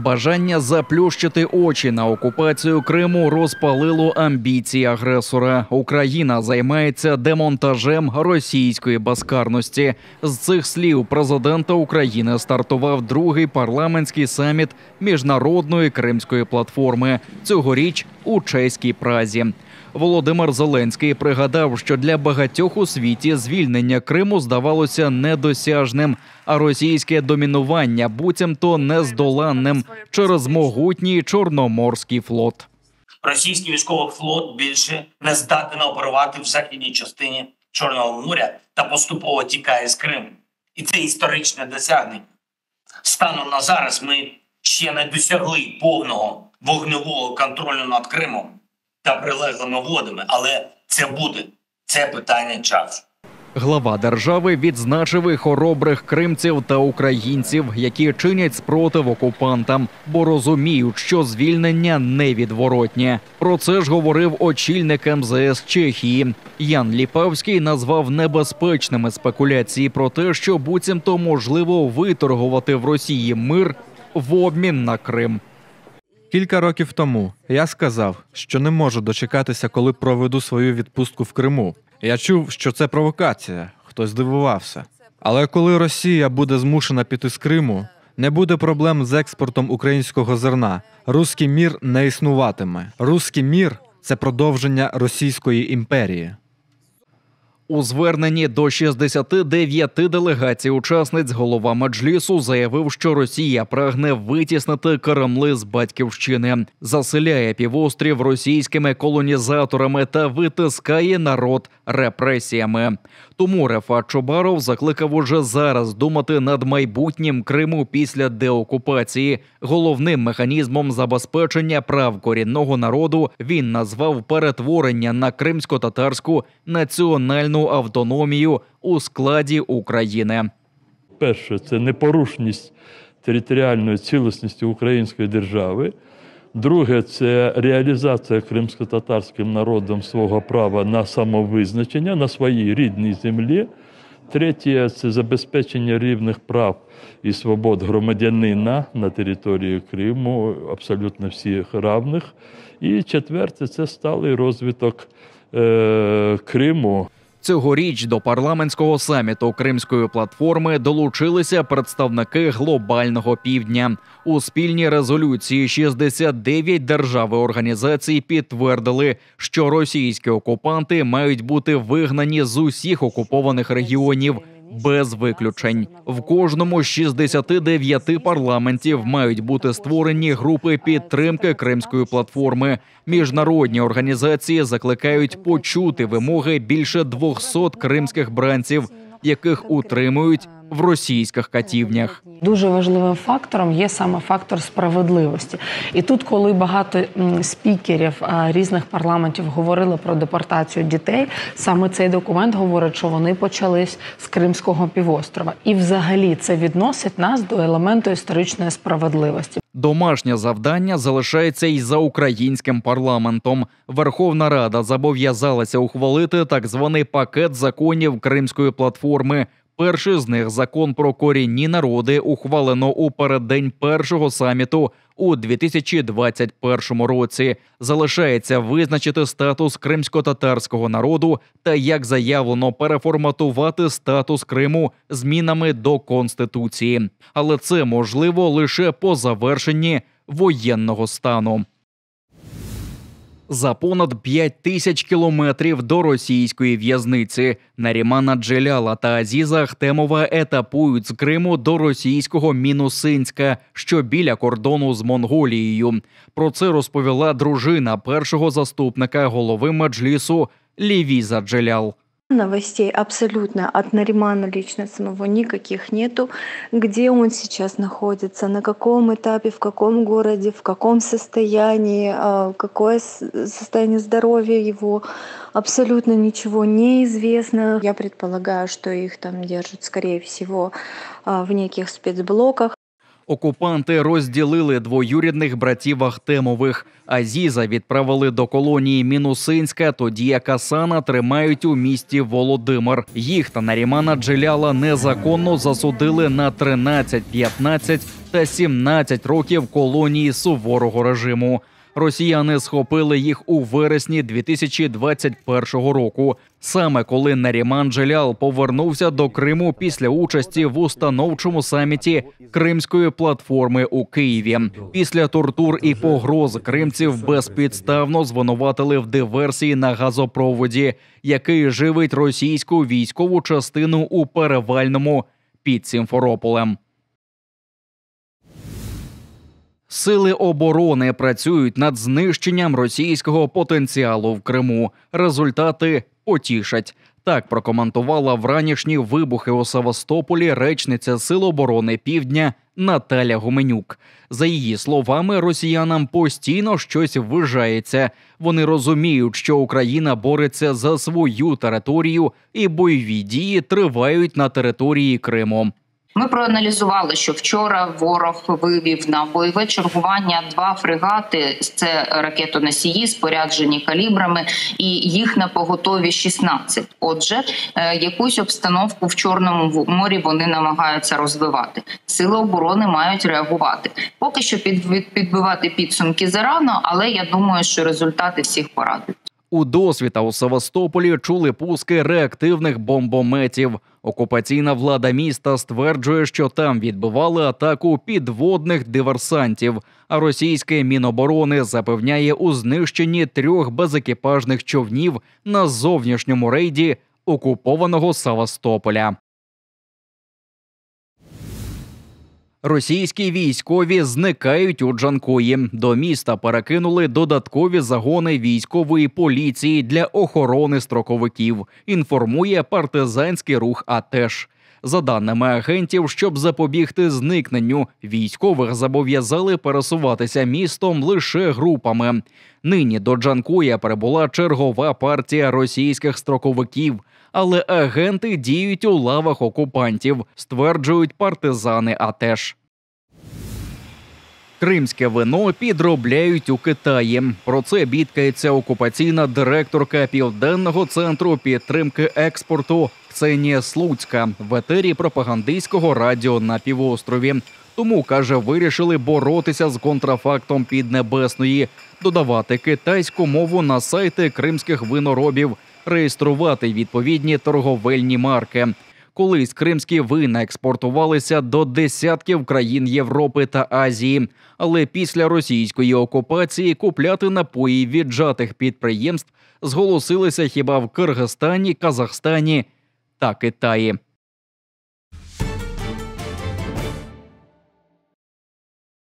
Бажання заплющити очі на окупацію Криму розпалило амбіції агресора. Україна займається демонтажем російської безкарності. З цих слів президента України стартував другий парламентський саміт Міжнародної Кримської платформи. Цьогоріч у чеській Празі. Володимир Зеленський пригадав, що для багатьох у світі звільнення Криму здавалося недосяжним, а російське домінування буцімто нездоланним через могутній Чорноморський флот. Російський військовий флот більше не здатен оперувати в західній частині Чорного моря та поступово тікає з Криму. І це історичне досягнення. Станом на зараз ми ще не досягли повного вогневого контролю над Кримом та прилеглими водами, але це буде. Це питання часу. Глава держави відзначив і хоробрих кримців та українців, які чинять спротив окупантам, бо розуміють, що звільнення невідворотнє. Про це ж говорив очільник МЗС Чехії. Ян Ліпавський назвав небезпечними спекуляції про те, що буцімто можливо виторгувати в Росії мир в обмін на Крим. Кілька років тому я сказав, що не можу дочекатися, коли проведу свою відпустку в Криму. Я чув, що це провокація, хтось здивувався. Але коли Росія буде змушена піти з Криму, не буде проблем з експортом українського зерна. Руський мір не існуватиме. Руський мір – це продовження Російської імперії. У зверненні до 69 делегацій-учасниць голова Меджлісу заявив, що Росія прагне витіснити Кремли з батьківщини, заселяє півострів російськими колонізаторами та витискає народ репресіями. Тому Рефат Чубаров закликав уже зараз думати над майбутнім Криму після деокупації. Головним механізмом забезпечення прав корінного народу він назвав перетворення на кримсько-татарську національну автономію у складі України. Перше – це непорушність територіальної цілісності української держави. Друге – це реалізація кримсько-татарським народом свого права на самовизначення на своїй рідній землі. Третє – це забезпечення рівних прав і свобод громадянина на території Криму, абсолютно всіх равних. І четверте – це сталий розвиток Криму. Цьогоріч до парламентського саміту Кримської платформи долучилися представники глобального півдня. У спільній резолюції 69 держав і організацій підтвердили, що російські окупанти мають бути вигнані з усіх окупованих регіонів без виключень. В кожному з 69 парламентів мають бути створені групи підтримки Кримської платформи. Міжнародні організації закликають почути вимоги більше 200 кримських бранців, яких утримують в російських катівнях. Дуже важливим фактором є саме фактор справедливості. І тут, коли багато спікерів різних парламентів говорили про депортацію дітей, саме цей документ говорить, що вони почались з Кримського півострова. І взагалі це відносить нас до елементу історичної справедливості. Домашнє завдання залишається й за українським парламентом. Верховна Рада зобов'язалася ухвалити так званий пакет законів Кримської платформи. Перший з них – закон про корінні народи, ухвалено у переддень першого саміту у 2021 році. Залишається визначити статус кримсько-татарського народу та, як заявлено, переформатувати статус Криму змінами до Конституції. Але це можливо лише по завершенні воєнного стану. За понад 5000 кілометрів до російської в'язниці Нарімана Джеляла та Азіза Ахтемова етапують з Криму до російського Мінусинська, що біля кордону з Монголією. Про це розповіла дружина першого заступника голови Меджлісу Лівіза Джелял. Новостей абсолютно от Наримана лично самого никаких нету. Где он сейчас находится, на каком этапе, в каком городе, в каком состоянии, какое состояние здоровья его, абсолютно ничего не известно. Я предполагаю, что их там держат, скорее всего, в неких спецблоках. Окупанти розділили двоюрідних братів Ахтемових. Азіза відправили до колонії Мінусинська, тоді як Асана тримають у місті Володимир. Їх та Нарімана Джеляла незаконно засудили на 13, 15 та 17 років колонії суворого режиму. Росіяни схопили їх у вересні 2021 року, саме коли Наріман Джелял повернувся до Криму після участі в установчому саміті Кримської платформи у Києві. Після тортур і погроз кримців безпідставно звинуватили в диверсії на газопроводі, який живить російську військову частину у Перевальному під Сімферополем. Сили оборони працюють над знищенням російського потенціалу в Криму. Результати потішать. Так прокоментувала вранішні вибухи у Севастополі речниця Сил оборони Півдня Наталя Гуменюк. За її словами, росіянам постійно щось ввижається. Вони розуміють, що Україна бореться за свою територію і бойові дії тривають на території Криму. Ми проаналізували, що вчора ворог вивів на бойове чергування 2 фрегати, це ракетоносії, споряджені калібрами, і їх на поготові 16. Отже, якусь обстановку в Чорному морі вони намагаються розвивати. Сили оборони мають реагувати. Поки що підбивати підсумки зарано, але я думаю, що результати всіх порадують. У досвіта у Севастополі чули пуски реактивних бомбометів. Окупаційна влада міста стверджує, що там відбивали атаку підводних диверсантів, а російське Міноборони запевняє у знищенні 3 безекіпажних човнів на зовнішньому рейді окупованого Севастополя. Російські військові зникають у Джанкої. До міста перекинули додаткові загони військової поліції для охорони строковиків, інформує партизанський рух АТЕШ. За даними агентів, щоб запобігти зникненню, військових зобов'язали пересуватися містом лише групами. Нині до Джанкоя прибула чергова партія російських строковиків, але агенти діють у лавах окупантів, стверджують партизани АТЕШ. Кримське вино підробляють у Китаї. Про це бідкається окупаційна директорка Південного центру підтримки експорту Ксенія Слуцька в етері пропагандистського радіо на півострові. Тому, каже, вирішили боротися з контрафактом Піднебесної, додавати китайську мову на сайти кримських виноробів, реєструвати відповідні торговельні марки. Колись кримські вина експортувалися до десятків країн Європи та Азії, але після російської окупації купляти напої віджатих підприємств зголосилися хіба в Киргизстані, Казахстані та Китаї.